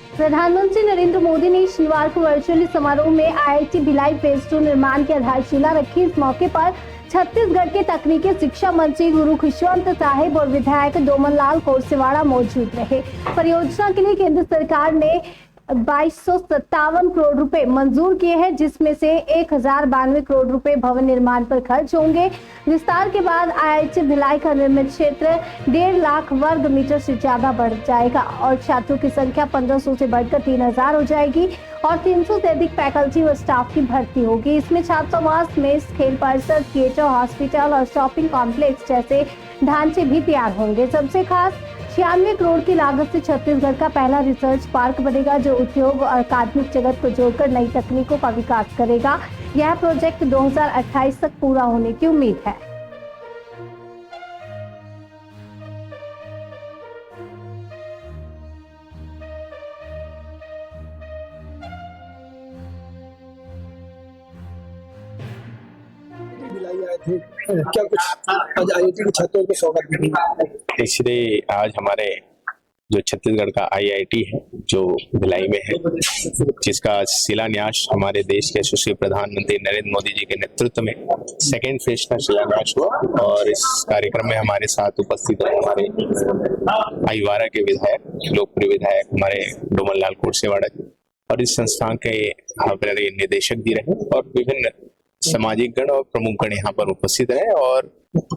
प्रधानमंत्री नरेंद्र मोदी ने शनिवार को वर्चुअली समारोह में आईआईटी भिलाई फेज 2 निर्माण की आधारशिला रखी। इस मौके पर छत्तीसगढ़ के तकनीकी शिक्षा मंत्री गुरु खुशवंत साहिब और विधायक डोमनलाल कोरसेवाड़ा मौजूद रहे। परियोजना के लिए केंद्र सरकार ने 2257 करोड़ रुपए मंजूर किए हैं, जिसमें से 1092 करोड़ रुपए भवन निर्माण पर खर्च होंगे। विस्तार के बाद आईआईटी भिलाई का निर्मित क्षेत्र 1.5 लाख वर्ग मीटर से ज्यादा बढ़ जाएगा और छात्रों की संख्या 1500 से बढ़कर 3000 हो जाएगी और 300 से अधिक फैकल्टी व स्टाफ की भर्ती होगी। इसमें छात्रावास, मेस, खेल परिसर, थिएटर, हॉस्पिटल और शॉपिंग कॉम्प्लेक्स जैसे ढांचे भी तैयार होंगे। सबसे खास 96 करोड़ की लागत से छत्तीसगढ़ का पहला रिसर्च पार्क बनेगा, जो उद्योग और अकादमिक जगत को जोड़कर नई तकनीकों का विकास करेगा। यह प्रोजेक्ट 2028 तक पूरा होने की उम्मीद है। क्या कुछ आज आईआईटी के छात्रों को स्वागत मिलेगा? इसलिए आज हमारे जो छत्तीसगढ़ का आईआईटी है जो भिलाई में है, जिसका शिलान्यास हमारे देश के यशस्वी प्रधानमंत्री नरेंद्र मोदी जी के नेतृत्व में सेकेंड फेज का शिलान्यास हुआ और इस कार्यक्रम में हमारे साथ उपस्थित रहे हमारे अहिवारा के विधायक, लोकप्रिय विधायक हमारे डोमनलाल कोरसेवाड़ा जी और इस संस्थान के हमारे निदेशक जी रहे और विभिन्न सामाजिक गण और प्रमुख गण यहाँ पर उपस्थित रहे और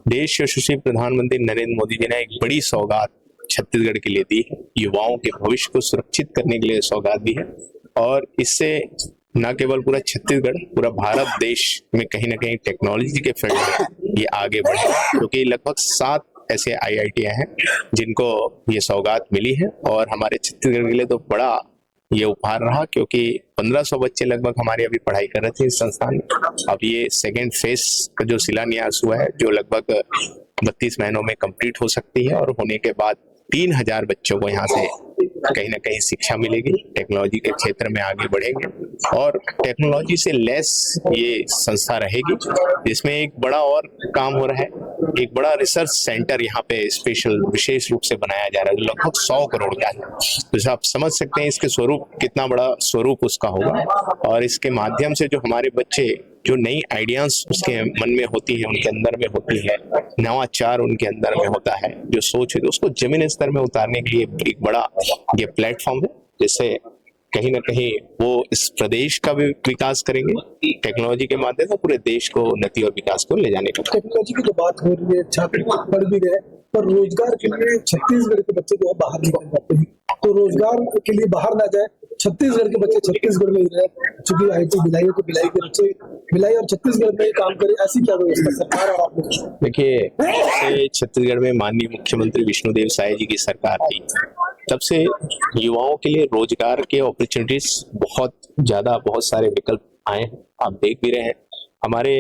देश के यशस्वी प्रधानमंत्री नरेंद्र मोदी जी ने एक बड़ी सौगात छत्तीसगढ़ के लिए दी है। युवाओं के भविष्य को सुरक्षित करने के लिए सौगात दी है और इससे न केवल पूरा छत्तीसगढ़, पूरा भारत देश में कहीं ना कहीं टेक्नोलॉजी के फील्ड में ये आगे बढ़े, क्योंकि लगभग 7 ऐसे आईआईटियां हैं जिनको ये सौगात मिली है और हमारे छत्तीसगढ़ के लिए तो बड़ा ये उपहार रहा, क्योंकि 1500 बच्चे लगभग हमारे अभी पढ़ाई कर रहे थे इस संस्थान में। अब ये सेकेंड फेज का जो शिलान्यास हुआ है, जो लगभग 32 महीनों में कंप्लीट हो सकती है और होने के बाद 3000 बच्चों को यहाँ से कहीं ना कहीं शिक्षा मिलेगी, टेक्नोलॉजी के क्षेत्र में आगे बढ़ेंगे और टेक्नोलॉजी से लेस ये संस्था रहेगी, जिसमें एक बड़ा और काम हो रहा है। एक बड़ा रिसर्च सेंटर यहाँ पे स्पेशल विशेष रूप से बनाया जा रहा है, लगभग 100 करोड़ का है। तो आप समझ सकते हैं इसके स्वरूप, कितना बड़ा स्वरूप उसका होगा और इसके माध्यम से जो हमारे बच्चे जो नई आइडियाज उसके मन में होती है, उनके अंदर में होती है, नवाचार उनके अंदर में होता है, जो सोच है तो उसको जमीनी स्तर में उतारने के लिए एक बड़ा ये प्लेटफॉर्म है, जिससे कहीं ना कहीं वो इस प्रदेश का भी विकास करेंगे टेक्नोलॉजी के माध्यम से, पूरे देश को उन्नति और विकास को ले जाने का। टेक्नोलॉजी की जो बात हो रही है, छात्र पढ़ भी रहे पर रोजगार के लिए छत्तीसगढ़ के बच्चे जो है बाहर निकल जाते हैं, तो रोजगार के लिए बाहर ना जाए, छत्तीसगढ़ के बच्चे छत्तीसगढ़ में ही रहे। चूंकि आईआईटी भिलाई है तो भिलाई के बच्चे भिलाई और छत्तीसगढ़ में ही काम करे, ऐसी क्या व्यवस्था सरकार और आप लोग? देखिए, छत्तीसगढ़ में माननीय मुख्यमंत्री विष्णुदेव साय जी की सरकार आई, तब से युवाओं के लिए रोजगार के अपॉर्चुनिटीज बहुत सारे विकल्प आए हैं। आप देख भी रहे हैं हमारे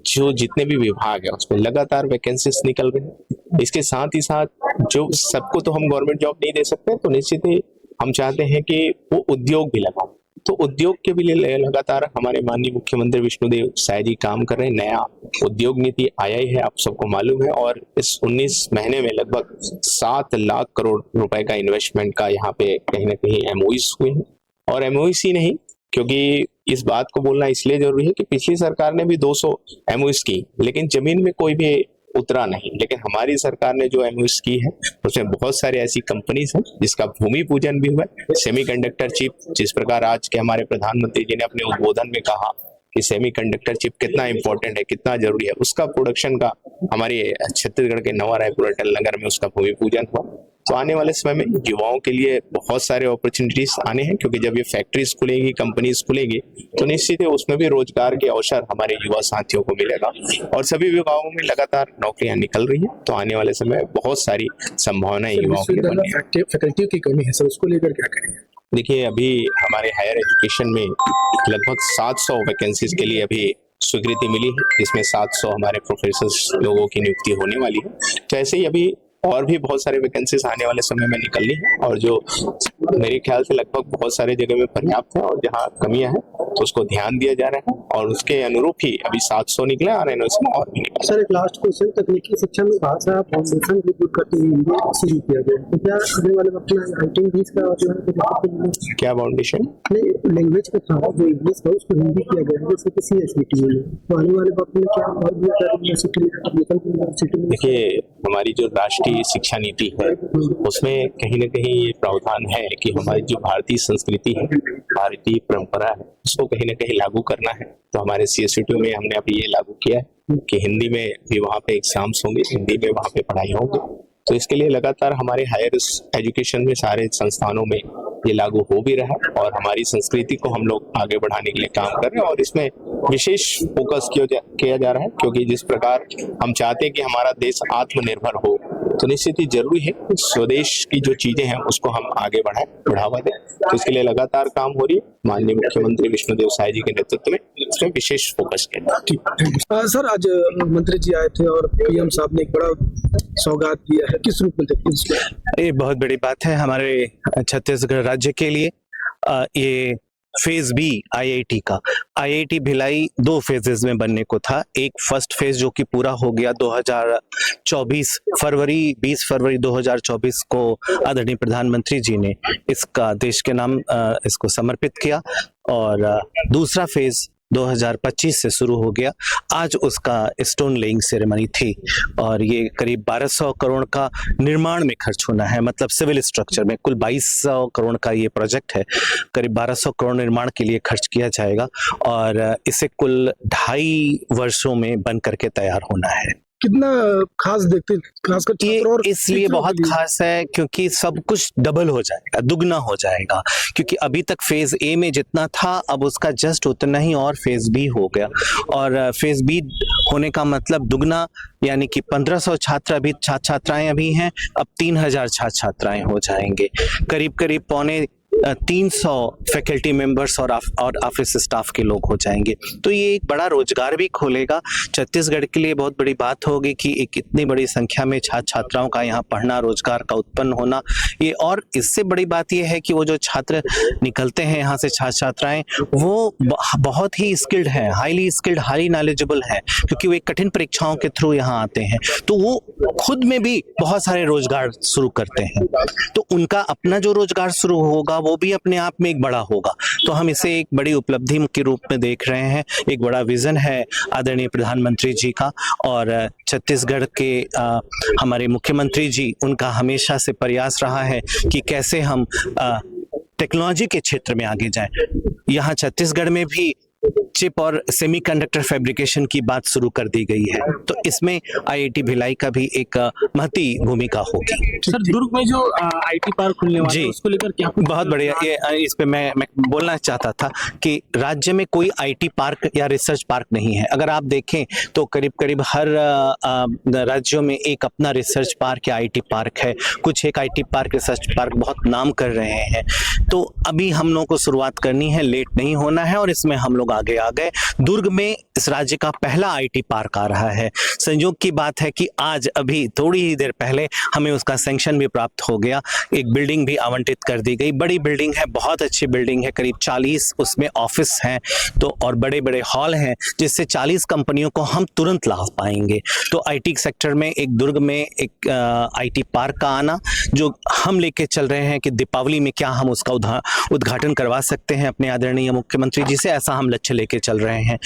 जो जितने भी विभाग है उसमें लगातार वैकेंसीज निकल रहे हैं। इसके साथ ही साथ जो सबको तो हम गवर्नमेंट जॉब नहीं दे सकते, तो निश्चित ही हम चाहते हैं कि वो उद्योग भी लगाओ, तो उद्योग के भी लिए लगातार हमारे माननीय मुख्यमंत्री विष्णुदेव साय जी काम कर रहे हैं। नया उद्योग नीति आया ही है, आप सबको मालूम है, और इस 19 महीने में लगभग 7 लाख करोड़ रुपए का इन्वेस्टमेंट का यहाँ पे कहीं ना कहीं एमओयूज हुए हैं। और एमओयूज ही नहीं, क्योंकि इस बात को बोलना इसलिए जरूरी है कि पिछली सरकार ने भी 200 एमओयूज की, लेकिन जमीन में कोई भी उतरा नहीं। लेकिन हमारी सरकार ने जो एमओयूज की है उसमें बहुत सारी ऐसी कंपनीज हैं जिसका भूमि पूजन भी हुआ है। सेमीकंडक्टर चिप, जिस प्रकार आज के हमारे प्रधानमंत्री जी ने अपने उद्बोधन में कहा कि सेमीकंडक्टर चिप कितना इंपॉर्टेंट है, कितना जरूरी है, उसका प्रोडक्शन का हमारे छत्तीसगढ़ के नवा रायपुर अटल नगर में उसका भूमि पूजन हुआ। तो आने वाले समय में युवाओं के लिए बहुत सारे अपॉर्चुनिटीज आने हैं, क्योंकि जब ये फैक्ट्रीज खुलेगी, कंपनीज खुलेगी, तो निश्चित है उसमें भी रोजगार के अवसर हमारे युवा साथियों को मिलेगा और सभी विभागों में लगातार नौकरियां निकल रही हैं। तो आने वाले समय में बहुत सारी संभावनाएं युवाओं के लिए बनी है। फैकल्टी की कमी है सर, उसको लेकर क्या करेंगे? देखिए, अभी हमारे हायर एजुकेशन में लगभग 700 वैकेंसीज के लिए अभी स्वीकृति मिली है, जिसमें 700 हमारे प्रोफेसर लोगों की नियुक्ति होने वाली है। तो ऐसे ही अभी और भी बहुत सारे वैकेंसीज आने वाले समय में निकलनी है और जो मेरे ख्याल से लगभग बहुत सारे जगह में पर्याप्त है और जहाँ कमियां हैं तो उसको ध्यान दिया जा रहा है और उसके अनुरूप ही अभी 700 निकले और NOC में और भी निकले। सर एक लास्ट क्वेश्चन, तकनीकी शिक्षा में भाषा फाउंडेशन भी बुक करते हुए शुरू किया गया, तो क्या आने वाले वक्त में राइटिंग भी इसका जो है क्या फाउंडेशन लैंग्वेज का था जो इंग्लिश था उसको हिंदी किया गया है जैसे कि CSVT में, तो आने वाले वक्त में क्या और भी यूनिवर्सिटी में? देखिए, हमारी जो राष्ट्रीय शिक्षा नीति है उसमें कहीं ना कहीं ये प्रावधान है कि हमारी जो भारतीय संस्कृति है, भारतीय परंपरा है, उसको कहीं ना कहीं लागू करना है। तो हमारे CSVT में हमने अभी ये लागू किया है कि हिंदी में भी वहाँ पे एग्जाम्स होंगे, हिंदी में वहाँ पे पढ़ाई होगी। तो इसके लिए लगातार हमारे हायर एजुकेशन में सारे संस्थानों में ये लागू हो भी रहा है और हमारी संस्कृति को हम लोग आगे बढ़ाने के लिए काम कर रहे हैं और इसमें विशेष फोकस किया जा रहा है, क्योंकि जिस प्रकार हम चाहते हैं कि हमारा देश आत्मनिर्भर हो, तो निश्चित ही जरूरी है स्वदेश की जो चीजें हैं उसको हम आगे बढ़ावा दें। तो इसके लिए लगातार काम हो रही है। माननीय मुख्यमंत्री विष्णुदेव साय जी के नेतृत्व में इसमें विशेष फोकस किया। सर आज मंत्री जी आए थे और PM साहब ने एक बड़ा सौगात दिया है, किस रूप में देखते हैं इसको? ये बहुत बड़ी बात है हमारे छत्तीसगढ़ राज्य के लिए। ये फेज बी IIT का, IIT भिलाई 2 फेजेस में बनने को था। एक फर्स्ट फेज जो कि पूरा हो गया 2024 फरवरी 20 फरवरी 2024 को आदरणीय प्रधानमंत्री जी ने इसका देश के नाम इसको समर्पित किया और दूसरा फेज 2025 से शुरू हो गया। आज उसका स्टोन लेइंग सेरेमनी थी और ये करीब 1200 करोड़ का निर्माण में खर्च होना है, मतलब सिविल स्ट्रक्चर में कुल 2200 करोड़ का ये प्रोजेक्ट है। करीब 1200 करोड़ निर्माण के लिए खर्च किया जाएगा और इसे कुल 2.5 वर्षों में बन करके तैयार होना है। कितना खास देखते हैं, खासकर ये इसलिए बहुत खास है क्योंकि सब कुछ डबल हो जाएगा, दुगना हो जाएगा, क्योंकि अभी तक फेज ए में जितना था अब उसका जस्ट उतना ही और फेज बी हो गया और फेज बी होने का मतलब दुगना, यानी कि 1500 छात्राएं अभी हैं, अब 3000 छात्राएं हो जाएंगे। करीब करीब 300 फैकल्टी मेंबर्स और ऑफिस स्टाफ के लोग हो जाएंगे। तो ये एक बड़ा रोजगार भी खोलेगा। छत्तीसगढ़ के लिए बहुत बड़ी बात होगी कि एक इतनी बड़ी संख्या में छात्राओं का यहाँ पढ़ना, रोजगार का उत्पन्न होना। ये और इससे बड़ी बात ये है कि वो जो छात्र निकलते हैं यहाँ से, छात्राएं, वो बहुत ही स्किल्ड हैं, हाईली स्किल्ड, हाईली नॉलेजेबल हैं, क्योंकि वो एक कठिन परीक्षाओं के थ्रू यहाँ आते हैं। तो वो खुद में भी बहुत सारे रोजगार शुरू करते हैं, तो उनका अपना जो रोजगार शुरू होगा वो भी अपने आप में एक बड़ा होगा। तो हम इसे एक बड़ी उपलब्धि के रूप में देख रहे हैं। एक बड़ा विजन है आदरणीय प्रधानमंत्री जी का और छत्तीसगढ़ के हमारे मुख्यमंत्री जी, उनका हमेशा से प्रयास रहा है कि कैसे हम टेक्नोलॉजी के क्षेत्र में आगे जाएं। यहाँ छत्तीसगढ़ में भी चिप और सेमीकंडक्टर फैब्रिकेशन की बात शुरू कर दी गई है, तो इसमें IIT भिलाई का भी एक महती भूमिका होगी। सर दुर्ग में जो IT पार्क खुलने वाला है उसको लेकर क्या? बहुत बढ़िया। ये इस पे मैं बोलना चाहता था कि राज्य में कोई IT पार्क या रिसर्च पार्क नहीं है। अगर आप देखें तो करीब करीब हर राज्यों में एक अपना रिसर्च पार्क या IT पार्क है। कुछ एक IT पार्क, रिसर्च पार्क बहुत नाम कर रहे हैं। तो अभी हम लोगों को शुरुआत करनी है, लेट नहीं होना है और इसमें हम लोग आगे आ गए। दुर्ग में इस राज्य का पहला IT पार्क आ रहा है। संयोग की बात है कि आज अभी थोड़ी ही देर पहले हमें उसका सैंक्शन भी प्राप्त हो गया। एक बिल्डिंग भी आवंटित कर दी गई। बड़ी बिल्डिंग है, बहुत अच्छी बिल्डिंग है, करीब 40 उसमें ऑफिस हैं तो और बड़े बड़े हॉल हैं, जिससे 40 कंपनियों को हम तुरंत लाभ पाएंगे। तो IT सेक्टर में एक दुर्ग में एक IT पार्क का आना, जो हम लेके चल रहे हैं कि दीपावली में क्या हम उसका उद्घाटन करवा सकते हैं अपने आदरणीय मुख्यमंत्री जी से, ऐसा हम लक्ष्य लेके चल रहे हैं।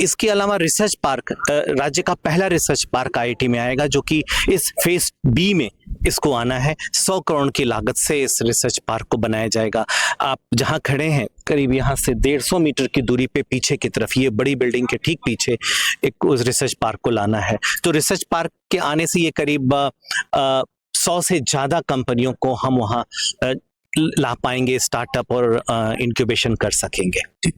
इसके अलावा रिसर्च पार्क, राज्य का पहला रिसर्च पार्क IIT में आएगा, जो कि इस फेज बी में इसको आना है। 100 करोड़ की लागत से इस रिसर्च पार्क को बनाया जाएगा। आप जहां खड़े हैं करीब यहाँ से 150 मीटर की दूरी पे पीछे की तरफ, ये बड़ी बिल्डिंग के ठीक पीछे एक उस रिसर्च पार्क को लाना है। तो रिसर्च पार्क के आने से ये करीब 100 से ज्यादा कंपनियों को हम वहाँ ला पाएंगे, स्टार्टअप और इंक्यूबेशन कर सकेंगे।